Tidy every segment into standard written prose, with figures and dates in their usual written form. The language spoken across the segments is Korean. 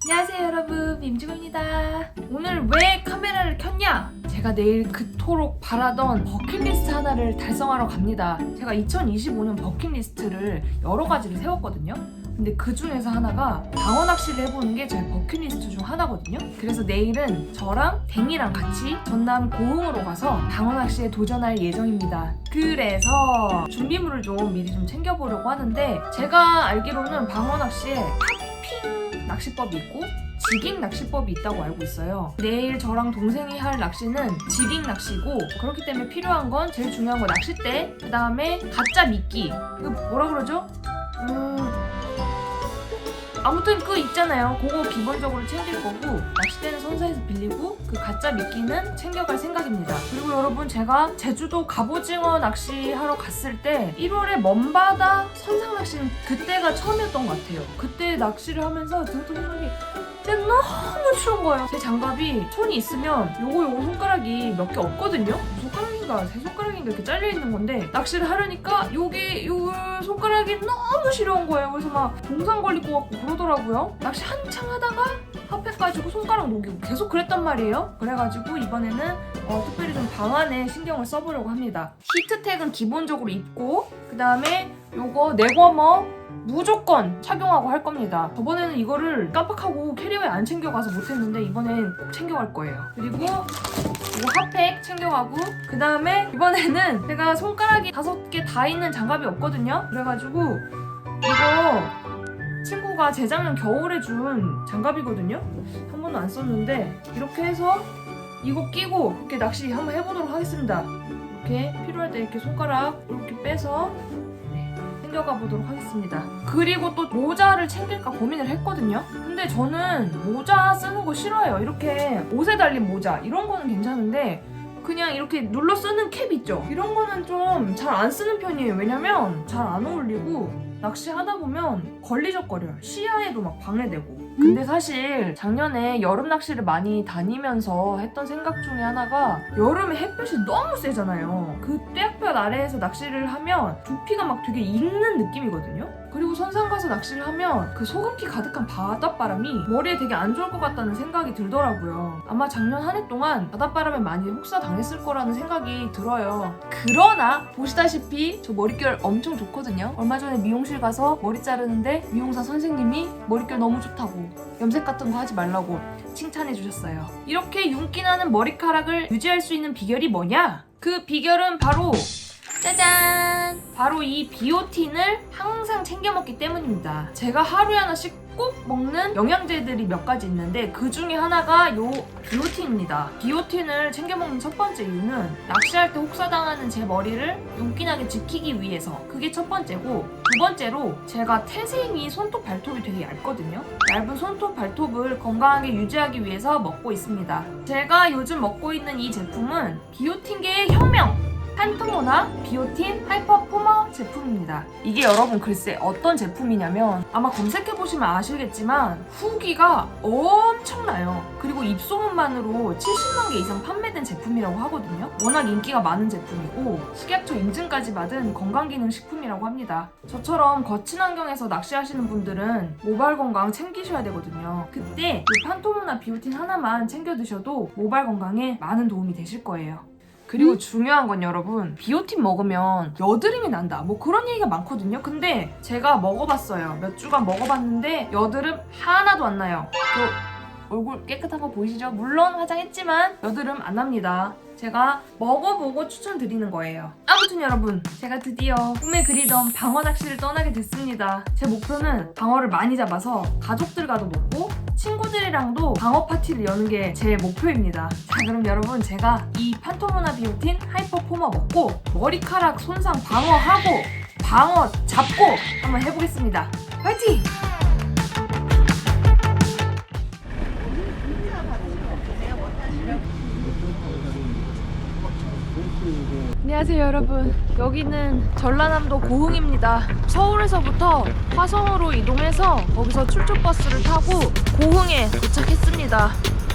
안녕하세요 여러분, 임지구입니다. 오늘 왜 카메라를 켰냐? 제가 내일 그토록 바라던 버킷리스트 하나를 달성하러 갑니다. 제가 2025년 버킷리스트를 여러 가지를 세웠거든요. 근데 그 중에서 하나가 방어 낚시를 해보는 게 제 버킷리스트 중 하나거든요. 그래서 내일은 저랑 댕이랑 같이 전남 고흥으로 가서 방어 낚시에 도전할 예정입니다. 그래서 준비물을 좀 미리 좀 챙겨보려고 하는데, 제가 알기로는 방어 낚시에 탑핑 낚시법이 있고 지깅 낚시법이 있다고 알고 있어요. 내일 저랑 동생이 할 낚시는 지깅 낚시고, 그렇기 때문에 필요한 건 제일 중요한 건 낚싯대, 그 다음에 가짜 미끼, 그 뭐라 그러죠? 아무튼 그 있잖아요. 그거 기본적으로 챙길 거고, 낚싯대는 선사에서 빌리고 그 가짜 미끼는 챙겨갈 생각입니다. 그리고 여러분, 제가 제주도 갑오징어 낚시하러 갔을 때 1월에 먼바다 선상 낚시는 그때가 처음이었던 것 같아요. 그때 낚시를 하면서 드는 생각이 진짜 너무 추운 거예요. 제 장갑이 손이 있으면 요거 손가락이 몇 개 없거든요. 손가락인가 세 손가락인가 이렇게 잘려있는 건데, 낚시를 하려니까 요 손가락이 너무 시려운 거예요. 그래서 막 동상 걸릴 것 같고 그러더라고요. 낚시 한창 하다가 합해가지고 손가락 녹이고 계속 그랬단 말이에요. 그래가지고 이번에는 특별히 좀 방안에 신경을 써보려고 합니다. 히트텍은 기본적으로 입고, 그 다음에 요거 넥워머 무조건 착용하고 할 겁니다. 저번에는 이거를 깜빡하고 캐리어에 안 챙겨가서 못했는데 이번엔 꼭 챙겨갈 거예요. 그리고 이거 핫팩 챙겨가고, 그 다음에 이번에는 제가 손가락이 5개 다 있는 장갑이 없거든요. 그래가지고 이거 친구가 재작년 겨울에 준 장갑이거든요. 한 번도 안 썼는데 이렇게 해서 이거 끼고 이렇게 낚시 한번 해보도록 하겠습니다. 이렇게 필요할 때 이렇게 손가락 이렇게 빼서 챙겨가 보도록 하겠습니다. 그리고 또 모자를 챙길까 고민을 했거든요. 근데 저는 모자 쓰는 거 싫어해요. 이렇게 옷에 달린 모자 이런 거는 괜찮은데, 그냥 이렇게 눌러 쓰는 캡 있죠? 이런 거는 좀 잘 안 쓰는 편이에요. 왜냐면 잘 안 어울리고 낚시하다 보면 걸리적거려요. 시야에도 막 방해되고. 근데 사실 작년에 여름 낚시를 많이 다니면서 했던 생각 중에 하나가, 여름에 햇볕이 너무 세잖아요. 그 떼약볕 아래에서 낚시를 하면 두피가 막 되게 익는 느낌이거든요. 그리고 선상 가서 낚시를 하면 그 소금기 가득한 바닷바람이 머리에 되게 안 좋을 것 같다는 생각이 들더라고요. 아마 작년 한 해 동안 바닷바람에 많이 혹사당했을 거라는 생각이 들어요. 그러나 보시다시피 저 머릿결 엄청 좋거든요. 얼마 전에 미용실 가서 머리 자르는데 미용사 선생님이 머릿결 너무 좋다고, 염색 같은 거 하지 말라고 칭찬해 주셨어요. 이렇게 윤기 나는 머리카락을 유지할 수 있는 비결이 뭐냐? 그 비결은 바로 짜잔! 바로 이 비오틴을 항상 챙겨 먹기 때문입니다. 제가 하루에 하나씩 꼭 먹는 영양제들이 몇 가지 있는데, 그 중에 하나가 요 비오틴입니다. 비오틴을 챙겨 먹는 첫 번째 이유는 낚시할 때 혹사당하는 제 머리를 윤기나게 지키기 위해서, 그게 첫 번째고, 두 번째로 제가 태생이 손톱 발톱이 되게 얇거든요. 얇은 손톱 발톱을 건강하게 유지하기 위해서 먹고 있습니다. 제가 요즘 먹고 있는 이 제품은 비오틴계의 혁명! 판토모나 비오틴 하이퍼 포머 제품입니다. 이게 여러분 글쎄 어떤 제품이냐면, 아마 검색해보시면 아시겠지만 후기가 엄청나요. 그리고 입소문만으로 70만 개 이상 판매된 제품이라고 하거든요. 워낙 인기가 많은 제품이고 식약처 인증까지 받은 건강기능식품이라고 합니다. 저처럼 거친 환경에서 낚시하시는 분들은 모발 건강 챙기셔야 되거든요. 그때 이 판토모나 비오틴 하나만 챙겨 드셔도 모발 건강에 많은 도움이 되실 거예요. 그리고 중요한 건 여러분, 비오틴 먹으면 여드름이 난다, 뭐 그런 얘기가 많거든요. 근데 제가 먹어봤어요. 몇 주간 먹어봤는데 여드름 하나도 안 나요. 저 얼굴 깨끗한 거 보이시죠? 물론 화장했지만 여드름 안 납니다. 제가 먹어보고 추천드리는 거예요. 아무튼 여러분, 제가 드디어 꿈에 그리던 방어 낚시를 떠나게 됐습니다. 제 목표는 방어를 많이 잡아서 가족들과도 먹고 친구들이랑도 방어 파티를 여는 게 제 목표입니다. 자, 그럼 여러분, 제가 이 판토모나 비오틴 하이퍼 포머 먹고 머리카락 손상 방어하고 방어 잡고 한번 해보겠습니다. 화이팅! 안녕하세요 여러분, 여기는 전라남도 고흥입니다. 서울에서부터 화성으로 이동해서 거기서 출조버스를 타고 고흥에 도착했습니다.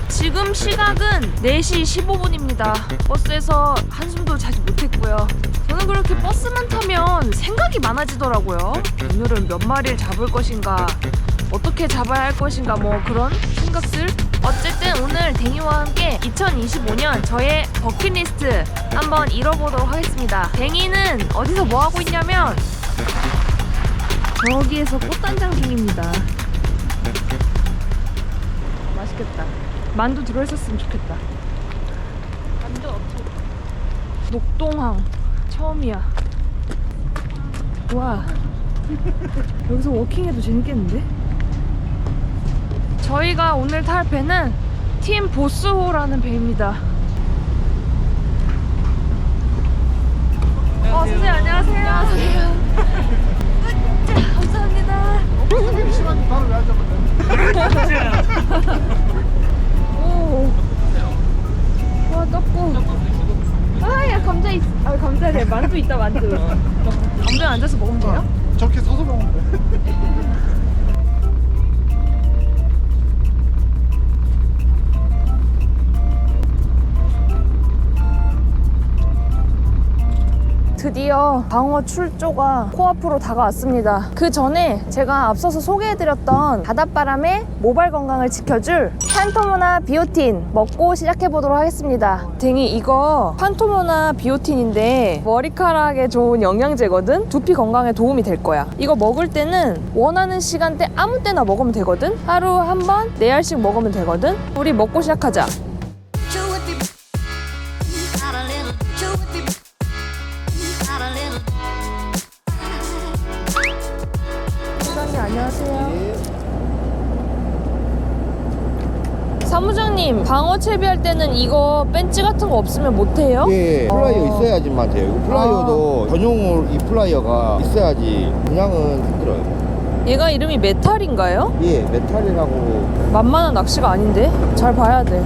지금 시각은 4시 15분입니다. 버스에서 한숨도 자지 못했고요. 저는 그렇게 버스만 타면 생각이 많아지더라고요. 오늘은 몇 마리를 잡을 것인가, 어떻게 잡아야 할 것인가 뭐 그런 생각들. 어쨌든 오늘 댕이와 함께 2025년 저의 버킷리스트 한번 이뤄보도록 하겠습니다. 댕이는 어디서 뭐 하고 있냐면 저기에서 꽃단장 중입니다. 맛있겠다. 만두 들어있었으면 좋겠다. 만두 없지. 녹동항 처음이야. 와, 여기서 워킹해도 재밌겠는데? 저희가 오늘 탈 배는 팀 보스호라는 배입니다. 선생님 안녕하세요. 안녕하세요. 감사합니다. 선생님이 심한데 바로 왜 앉아봤냐? 오. 와, 떡국. 아, 야, 감자 있. 아, 감자래. 만두 있다, 만두. 감자에 앉아서 먹으면 돼요? 저렇게 서서 먹으면 돼. 드디어 방어 출조가 코앞으로 다가왔습니다. 그 전에 제가 앞서서 소개해드렸던 바닷바람의 모발 건강을 지켜줄 판토모나 비오틴 먹고 시작해보도록 하겠습니다. 댕이 이거 판토모나 비오틴인데 머리카락에 좋은 영양제거든? 두피 건강에 도움이 될 거야. 이거 먹을 때는 원하는 시간대 아무 때나 먹으면 되거든? 하루 한 번 4알씩 먹으면 되거든? 우리 먹고 시작하자. 안녕하세요. 사무장님, 방어 채비할 때는 이거 벤치 같은 거 없으면 못해요? 예, 플라이어 있어야지만 돼요. 이거 플라이어도 전용으로 이 플라이어가 있어야지 그냥은 힘들어요. 얘가 이름이 메탈인가요? 예, 메탈이라고. 만만한 낚시가 아닌데? 잘 봐야 돼.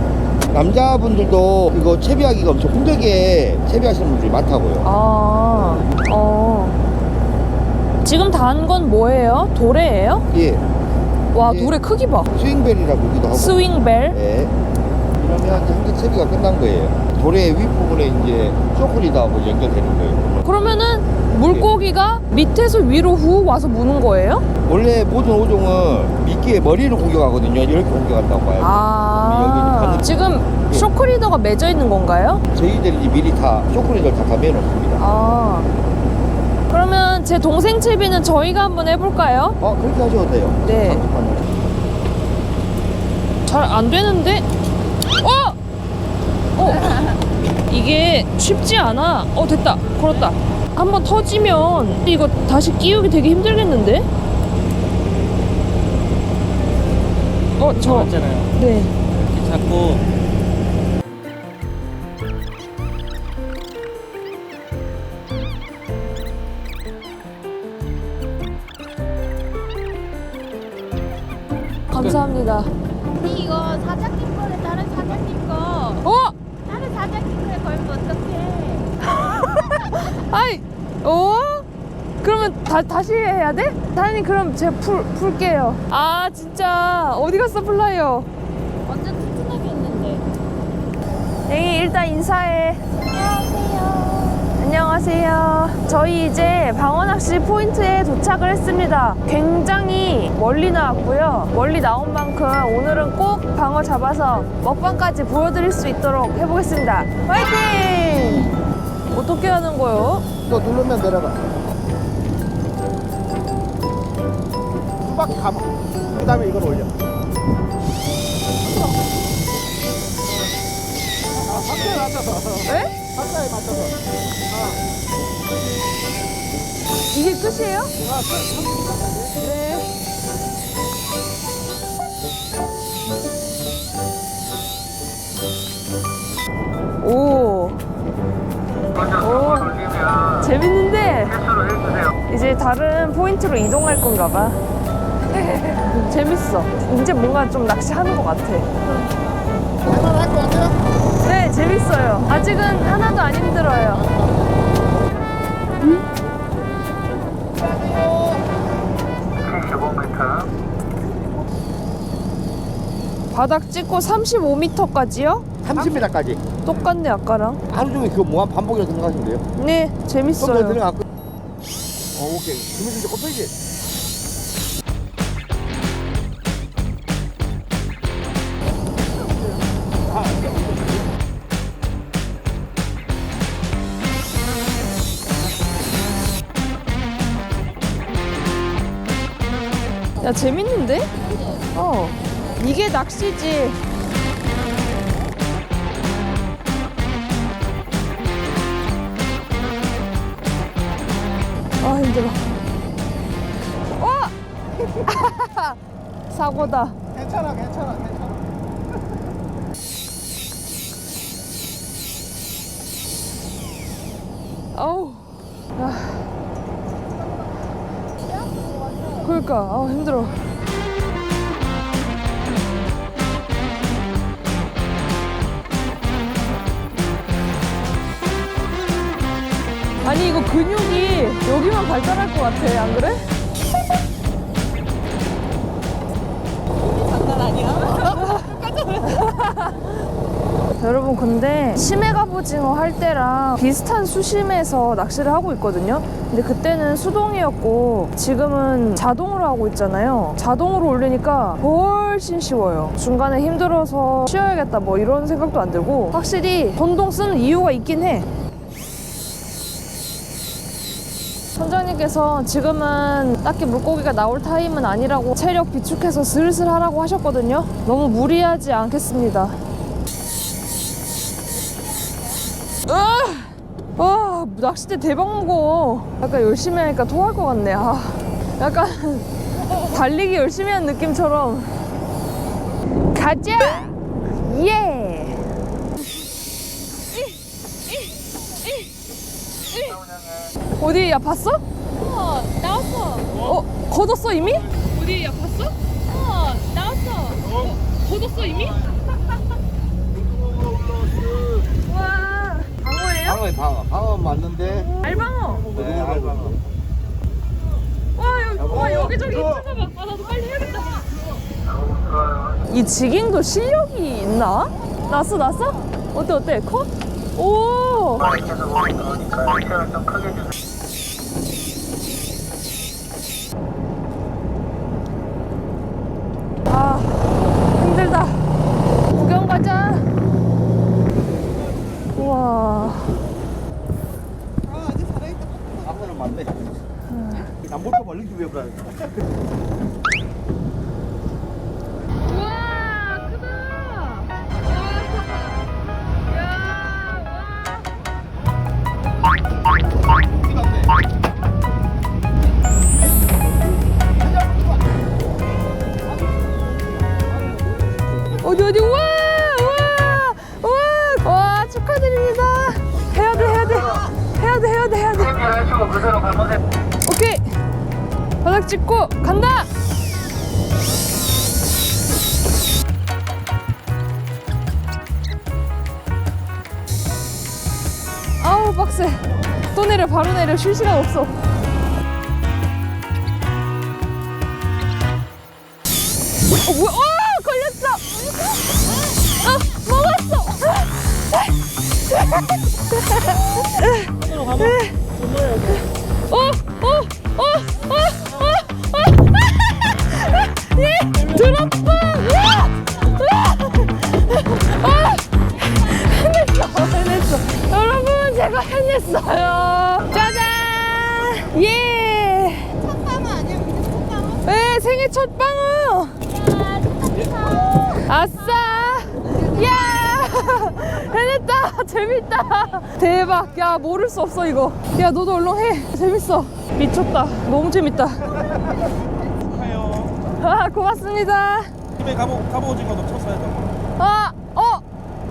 남자분들도 이거 채비하기가 엄청 힘들게 채비하시는 분들이 많다고요. 지금 단 건 뭐예요? 도래예요? 예. 와, 예. 도래 크기 봐. 스윙벨이라고 하기도 하고. 스윙벨? 예. 이러면 이제 한개 채비가 끝난 거예요. 도래 윗부분에 이제 쇼크리드하고 연결되는 거예요. 그러면은 물고기가 밑에서 위로 훅 와서 무는 거예요? 원래 모든 어종은 미끼에 머리를 공격하거든요. 이렇게 공격한다고 봐요. 여기 지금 예. 쇼크리더가 맺어 있는 건가요? 저희들이 이제 미리 다 쇼크리드를 다 감해놓습니다. 그러면 제 동생 채비는 저희가 한번 해볼까요? 그렇게 하셔도 돼요. 네. 잠깐만요. 잘 안 되는데? 이게 쉽지 않아. 됐다. 걸었다. 한번 터지면 이거 다시 끼우기 되게 힘들겠는데? 잡았잖아요. 네. 이렇게 잡고 감사합니다. 이거 사장님 거래 다른 사장님 거 다른 사장님 거에 걸면 어떡해. 아이, 그러면 다시 해야 돼? 사장님 그럼 제가 풀게요. 진짜 어디 갔어 플라이어? 완전 튼튼하게 했는데. 네, 일단 인사해. 안녕하세요. 저희 이제 방어낚시 포인트에 도착을 했습니다. 굉장히 멀리 나왔고요. 멀리 나온 만큼 오늘은 꼭 방어 잡아서 먹방까지 보여드릴 수 있도록 해보겠습니다. 화이팅! 어떻게 하는 거요? 또 누르면 내려가. 한 바퀴 감아. 그 다음에 이걸 올려. 박자에 맞춰서. 네? 박자에 맞춰서. 이게 끝이에요? 네. 오. 재밌는데 이제 다른 포인트로 이동할 건가 봐. 재밌어. 이제 뭔가 좀 낚시하는 것 같아. 할만할 것 같아요? 네, 재밌어요. 아직은 하나도 안 힘들어요. 75m. 바닥 찍고 35m까지요? 30m까지. 똑같네 아까랑. 하루 종일 그거 무한 반복이라고 생각하시면 돼요. 네, 좀더 재밌어요. 들어가고. 오케이. 그러면 이제 곱빼기. 야, 재밌는데? 어. 이게 낚시지. 아, 힘들어. 사고다. 괜찮아, 괜찮아, 괜찮아. 아우. 그러니까, 아우, 힘들어. 아니, 이거 근육이 여기만 발달할 것 같아, 안 그래? 장난 아니야? 여러분, 근데 심해 갑오징어 할 때랑 비슷한 수심에서 낚시를 하고 있거든요. 근데 그때는 수동이었고 지금은 자동으로 하고 있잖아요. 자동으로 올리니까 훨씬 쉬워요. 중간에 힘들어서 쉬어야겠다 뭐 이런 생각도 안 들고 확실히 전동 쓰는 이유가 있긴 해. 선장님께서 지금은 딱히 물고기가 나올 타임은 아니라고 체력 비축해서 슬슬 하라고 하셨거든요. 너무 무리하지 않겠습니다. 와, 낚싯대 대박 무거워. 약간 열심히 하니까 토할 것 같네. 아, 약간 달리기 열심히 한 느낌처럼. 가자! 예! 어디, 야, 봤어? 나왔어. 걷었어, 이미? 어디, 야, 봤어? 나왔어. 걷었어, 이미? 와, 방어예요? 방어에 방어 맞는데. 알방어. 네, 알방어. 와, 여기저기 있잖아. 아, 나도 빨리 해야겠다. 이 지깅도 실력이 있나? 났어? 어때? 커? 오! 아, 힘들다. 구경 가자. 우와. 방어는 맞네. 안 볼까 봐 이렇게 왜 그래? 우와, 크다. 어디, 우와, 와, 축하드립니다. 해야 돼. 오케이. 바닥 찍고 간다. 아우, 빡세. 또 내려, 바로 내려. 쉴 시간 없어. 뭐야? 걸렸어. 먹었어. 예, 드롭빵. 해냈어. 여러분, 제가 해냈어요. 짜잔. 예. 첫 방어 아니야? 근데 첫 방어? 네, 생애 첫 방어. 아싸! 야! 해냈다! 재밌다! 대박! 야, 모를 수 없어, 이거. 야, 너도 얼른 해. 재밌어. 미쳤다. 너무 재밌다. 축하해요. 아, 고맙습니다. 집에 갑오징어도 쳤어야죠.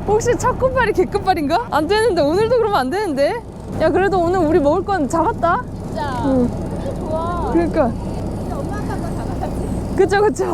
혹시 첫 끝발이 개끝발인가? 안 되는데, 오늘도 그러면 안 되는데? 야, 그래도 오늘 우리 먹을 건 잡았다? 진짜. 응. 진짜 좋아. 그러니까. 진짜 엄마 아빠가 잡아야지. 그쵸. 혼자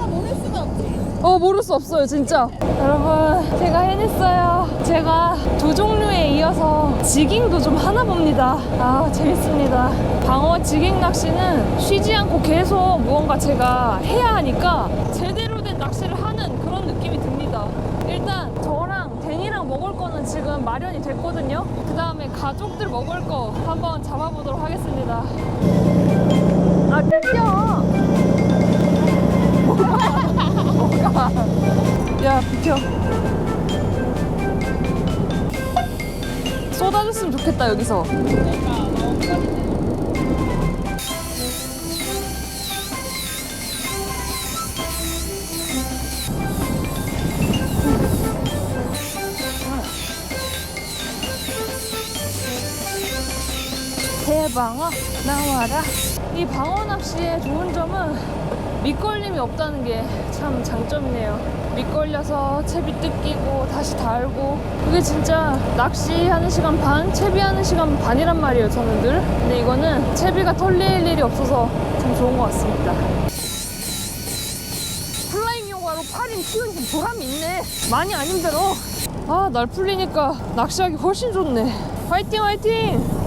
모를 수가 없지. 모를 수 없어요, 진짜. 여러분, 제가 해냈어요. 제가 두 제주에 이어서 지깅도 좀 하나 봅니다. 아, 재밌습니다. 방어 지깅 낚시는 쉬지 않고 계속 무언가 제가 해야 하니까 제대로 된 낚시를 하는 그런 느낌이 듭니다. 일단 저랑 데니랑 먹을 거는 지금 마련이 됐거든요. 그 다음에 가족들 먹을 거 한번 잡아보도록 하겠습니다. 아, 비켜! 뭐가? 야, 비켜. 쏟아줬으면 좋겠다, 여기서. 대방어 나와라. 이 방어 낚시의 좋은 점은 밑걸림이 없다는 게 참 장점이네요. 밑걸려서 채비 뜯기고 다시 달고, 그게 진짜 낚시하는 시간 반, 채비하는 시간 반이란 말이에요, 저는 늘. 근데 이거는 채비가 털릴 일이 없어서 참 좋은 것 같습니다. 플라잉 요가로 8인 키우니 보람이 있네. 많이 안 힘들어. 아, 날 풀리니까 낚시하기 훨씬 좋네. 화이팅 화이팅!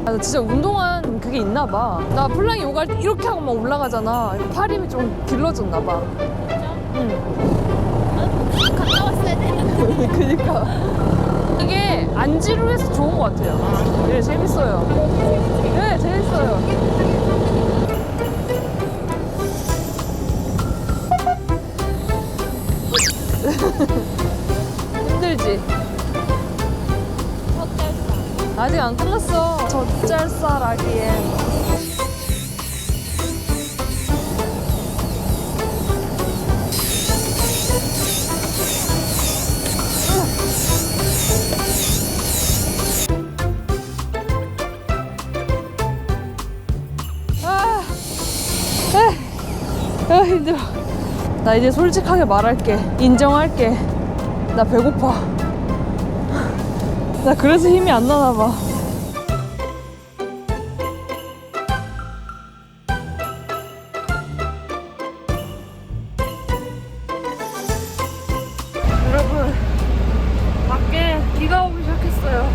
아, 진짜 운동한 그게 있나 봐. 나 플라잉 요가 할 때 이렇게 하고 막 올라가잖아. 팔 힘이 좀 길러졌나 봐. 응. 갔다 왔어야 되는데. 그니까. 이게 안 지루해서 좋은 것 같아요. 네, 재밌어요. 네, 재밌어요. 힘들지? 아직 안 끝났어. 젖잘싸라기엔. 힘들어. 나 이제 솔직하게 말할게. 인정할게. 나 배고파. 나 그래서 힘이 안 나나 봐. 여러분, 밖에 비가 오기 시작했어요.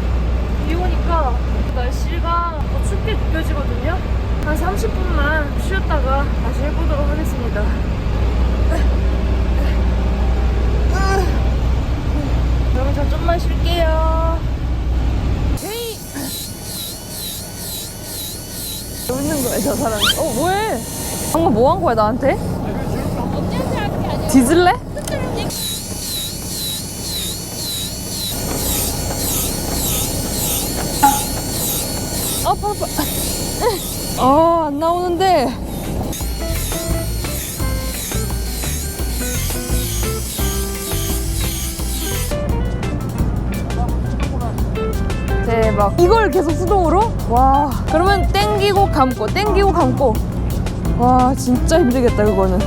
비 오니까 날씨가 더 춥게 느껴지거든요. 한 30분만 쉬었다가 다시 해보도록 하겠습니다. 여러분, 저 좀만 쉴게요. 헤이! 웃는 거야, 저 사람. 뭐해? 방금 뭐 한 거야, 나한테? 어쩐지 할게 아니야. 뒤질래? 아파. 안 나오는데. 대박. 이걸 계속 수동으로? 와. 그러면 땡기고 감고, 땡기고 감고. 와, 진짜 힘들겠다, 그거는.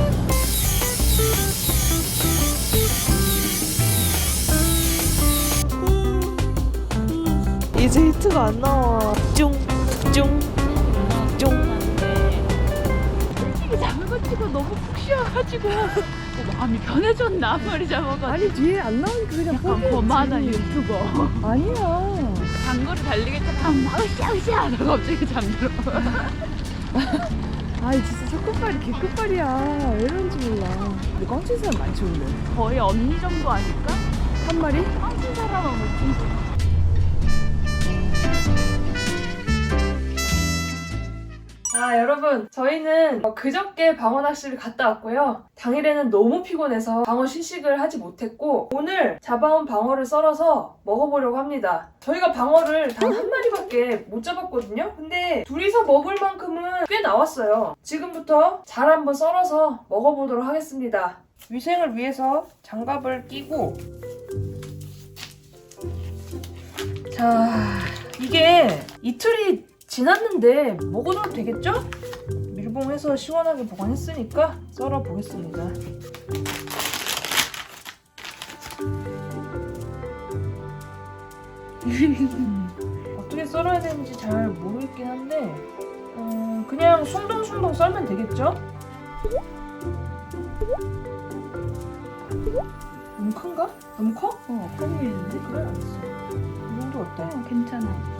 이제 히트가 안 나와. 쭝, 쭝, 쭝. 솔직히 잡은 거 치고 너무 푹 쉬어가지고 마음이 편해졌나 머리 잡아가지고. 아니, 뒤에 안 나오니까 그냥 약간 거만한 유튜버. 아니야. 장거리 달리겠다. 으쌰으쌰 하다가 갑자기 잠들어. 아이, 진짜 첫 끝발이 개끝발이야. 왜 이런지 몰라. 근데 꽝친 사람 많지, 근데. 거의 언니 정도 아닐까? 한 마리? 꽝친 사람은 뭐지? 자, 여러분, 저희는 그저께 방어 낚시를 갔다 왔고요. 당일에는 너무 피곤해서 방어 시식을 하지 못했고, 오늘 잡아온 방어를 썰어서 먹어보려고 합니다. 저희가 방어를 단 한 마리밖에 못 잡았거든요. 근데 둘이서 먹을 만큼은 꽤 나왔어요. 지금부터 잘 한번 썰어서 먹어보도록 하겠습니다. 위생을 위해서 장갑을 끼고, 자, 이게 이틀이 지났는데 먹어도 되겠죠? 밀봉해서 시원하게 보관했으니까 썰어 보겠습니다. 어떻게 썰어야 되는지 잘 모르겠긴 한데 그냥 숭덩숭덩 썰면 되겠죠? 너무 큰가? 너무 커? 커 보이는데? 그래, 알았어. 이 정도 어때? 괜찮아.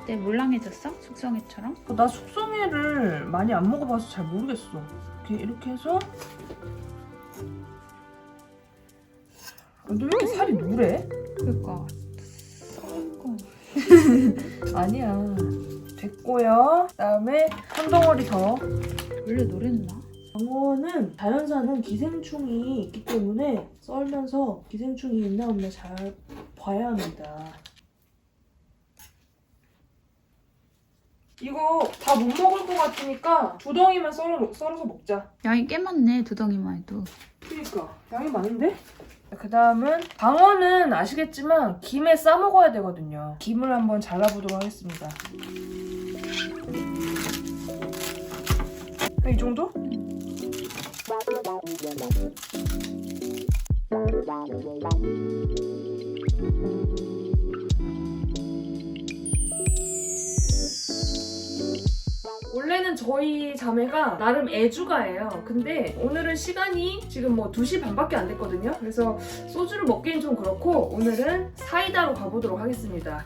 어때? 물랑해졌어? 숙성회처럼? 나 숙성회를 많이 안 먹어봐서 잘 모르겠어. 이렇게 해서. 근데 왜 이렇게 살이 누래? 그니까 썩은 거. 아니야. 됐고요. 그다음에 한 덩어리 더. 원래 노랬나? 방어는 자연산은 기생충이 있기 때문에 썰면서 기생충이 있나 없나 잘 봐야 합니다. 이거 다 못 먹을 것 같으니까 두 덩이만 썰어서 먹자. 양이 꽤 많네, 두 덩이만 해도. 그러니까 양이 많은데? 그 다음은 방어는 아시겠지만 김에 싸 먹어야 되거든요. 김을 한번 잘라보도록 하겠습니다. 이 정도? 원래는 저희 자매가 나름 애주가예요. 근데 오늘은 시간이 지금 뭐 2시 반밖에 안 됐거든요. 그래서 소주를 먹기엔 좀 그렇고 오늘은 사이다로 가보도록 하겠습니다.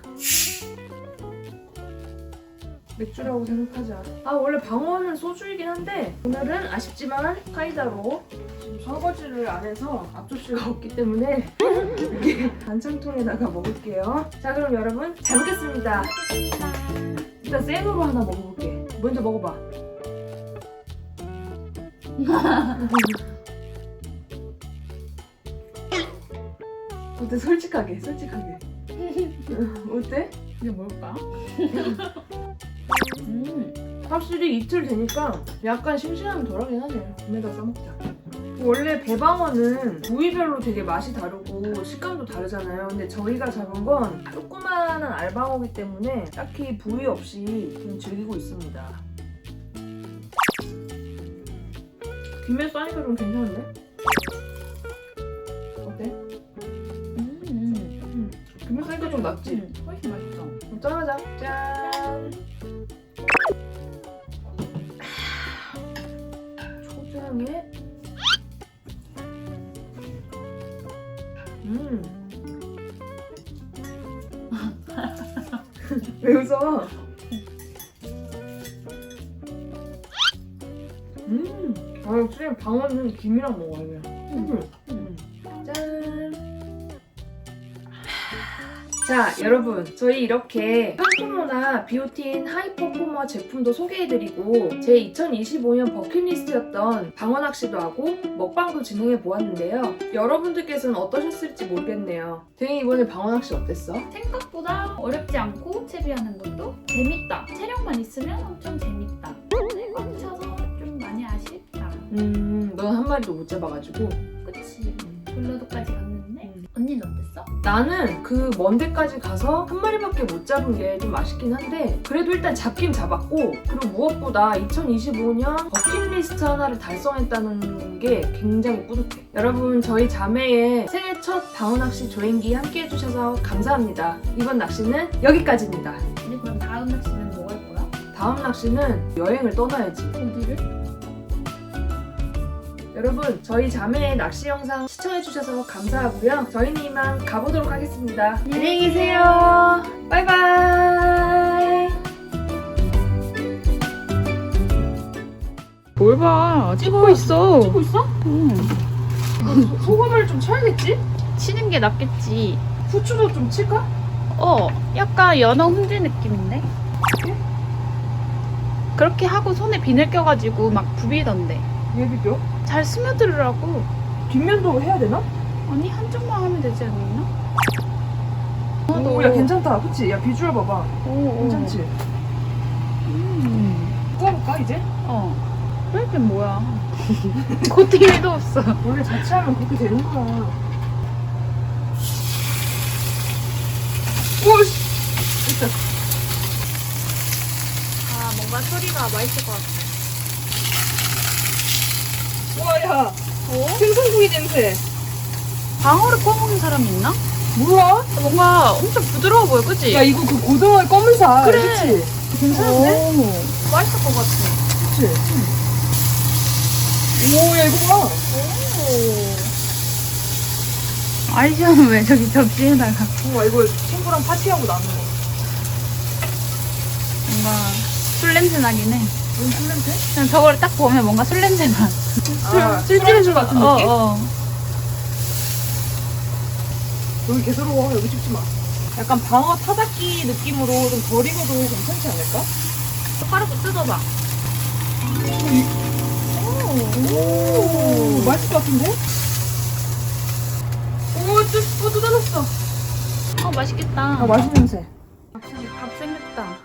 맥주라고 생각하자. 원래 방어는 소주이긴 한데 오늘은 아쉽지만 사이다로. 지금 설거지를 안 해서 앞접시가 없기 때문에 이렇게 반찬통에다가 먹을게요. 자, 그럼 여러분 잘 먹겠습니다. 일단 생으로 하나 먹어볼게. 먼저 먹어봐. 어때? 솔직하게. 어때? 이게 뭘까? 확실히 이틀 되니까 약간 싱싱함이 덜하긴 하네. 김에다 싸먹자. 원래 배방어는 부위별로 되게 맛이 다르고 식감도 다르잖아요. 근데 저희가 잡은 건 조그마한 알방어기 때문에 딱히 부위 없이 그냥 즐기고 있습니다. 김에 싸니까 좀 괜찮은데? 어때? 김에 싸니까 좀 낫지? 훨씬 맛있어. 그럼 짠하자. 짠! 초장에 왜 웃어? 역시 방어는 김이랑 먹어야 돼. 짠. 자, 여러분, 저희 이렇게 팡크모나 비오틴 하이퍼포머 제품도 소개해드리고 제 2025년 버킷리스트였던 방어 낚시도 하고 먹방도 진행해 보았는데요. 여러분들께서는 어떠셨을지 모르겠네요. 대희 이번에 방어 낚시 어땠어? 생각보다 어렵지 않고 채비하는 것도 재밌다. 체력만 있으면 엄청 재밌다. 근데 꽉 차서 좀 많이 아쉽다. 넌 한 마리도 못 잡아가지고. 그치. 전라도까지 갔는데 언니는 어땠어? 나는 그 먼 데까지 가서 한 마리밖에 못 잡은 게 좀 아쉽긴 한데 그래도 일단 잡긴 잡았고, 그리고 무엇보다 2025년 버킷리스트 하나를 달성했다는 게 굉장히 뿌듯해. 여러분, 저희 자매의 생애 첫 방어낚시 조행기 함께 해주셔서 감사합니다. 이번 낚시는 여기까지입니다. 우리 그럼 다음 낚시는 뭐 할 거야? 다음 낚시는 여행을 떠나야지. 어디를? 여러분, 저희 자매의 낚시 영상 시청해주셔서 감사하고요. 저희는 이만 가보도록 하겠습니다. 안녕히 계세요. 바이바이. 뭘 봐. 찍고 있어. 찍고 있어? 소금을 좀 쳐야겠지? 치는 게 낫겠지. 후추도 좀 칠까? 약간 연어 훈제 느낌인데? 그렇게 하고 손에 비늘 껴가지고 막 부비던데. 얘 비벼? 잘 스며들으라고. 뒷면도 해야 되나? 아니, 한쪽만 하면 되지 않나? 오, 야 괜찮다. 그치? 야 비주얼 봐봐. 오, 괜찮지? 구워볼까 이제? 프라이팬 뭐야? 코팅도 없어. 원래 자취하면 그렇게 되는 거야. 오씨! 일단 뭔가 소리가 맛있을 것 같아. 우와, 야! 생선구이 냄새. 방어를 꺼먹는 사람이 있나? 뭐야? 뭔가 엄청 부드러워 보여, 그치? 야 이거 그 고등어의 검은살. 그래. 그치? 괜찮은데? 맛있을 것 같아. 그치? 오, 야 이거 봐. 아이시아는 왜 저기 접시에다가 우와, 이거 친구랑 파티하고 나눈 거. 뭔가 술 냄새 나긴 해. 무슨 술 냄새? 그냥 저거를 딱 보면 뭔가 술 냄새 나. 술집술 같은 느낌? 어. 여기 개더러워. 여기 찍지 마. 약간 방어 타닥기 느낌으로 좀 덜 익어도 괜찮지 않을까? 숟가락도 뜯어봐. 오, 맛있을 것 같은데? 오, 뜯어졌어. 맛있겠다. 맛있는 냄새. 밥 생겼다.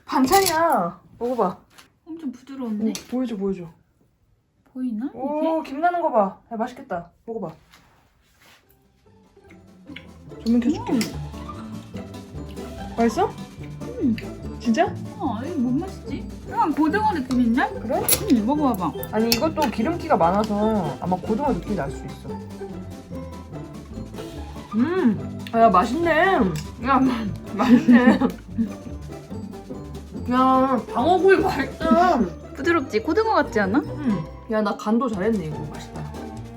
반찬이야. 먹어봐. 엄청 부드러운데? 보여줘. 보이나? 오, 김 나는 거 봐. 야, 맛있겠다. 먹어봐. 조명 켜줄게. 맛있어? 진짜? 이거 뭔 맛이지? 약간 고등어 느낌인데? 그래? 먹어봐봐. 아니 이것도 기름기가 많아서 아마 고등어 느낌이 날 수 있어. 야 맛있네. 야 맛있네. 야 방어구이 맛있다. 부드럽지? 고등어 같지 않아? 야 나 간도 잘했네. 이거 맛있다.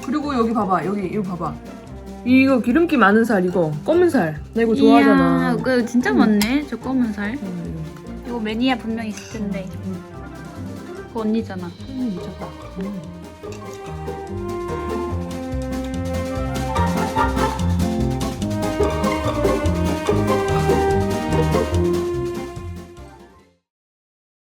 그리고 여기 봐봐. 여기 이거 봐봐. 이거 기름기 많은 살 이거 검은 살. 나 이거 좋아하잖아. 이야, 그거 진짜 많네. 저 검은 살. 음, 이거 매니아 분명 있을 텐데. 그거 언니잖아. 미쳤다.